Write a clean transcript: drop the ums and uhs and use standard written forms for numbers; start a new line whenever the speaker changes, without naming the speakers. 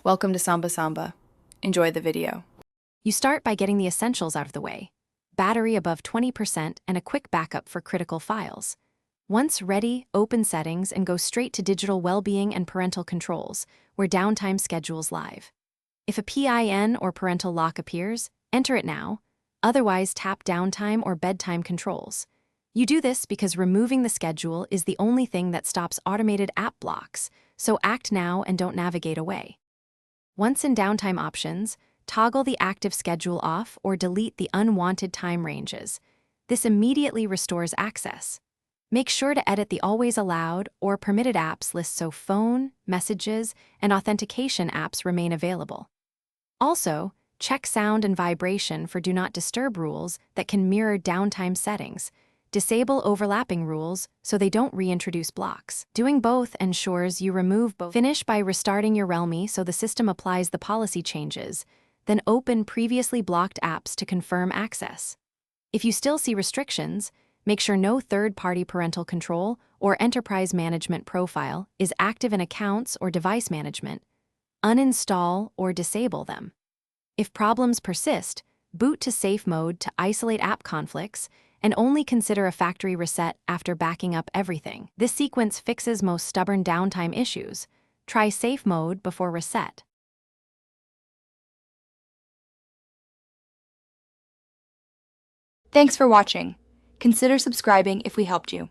Welcome to Samba Samba. Enjoy the video.
You start by getting the essentials out of the way: battery above 20% and a quick backup for critical files. Once ready, open Settings and go straight to Digital Wellbeing and Parental Controls, where Downtime schedules live. If a PIN or parental lock appears, enter it now. Otherwise, tap Downtime or Bedtime Controls. You do this because removing the schedule is the only thing that stops automated app blocks, so act now and don't navigate away. Once in Downtime Options, toggle the active schedule off or delete the unwanted time ranges. This immediately restores access. Make sure to edit the Always Allowed or Permitted Apps list so phone, messages, and authentication apps remain available. Also, check sound and vibration for Do Not Disturb rules that can mirror downtime settings. Disable overlapping rules so they don't reintroduce blocks. Doing both ensures you remove both. Finish by restarting your Realme so the system applies the policy changes, then open previously blocked apps to confirm access. If you still see restrictions, make sure no third-party parental control or enterprise management profile is active in accounts or device management. Uninstall or disable them. If problems persist, boot to safe mode to isolate app conflicts and only consider a factory reset after backing up everything. This sequence fixes most stubborn downtime issues. Try safe mode before reset.
Thanks for watching. Consider subscribing if we helped you.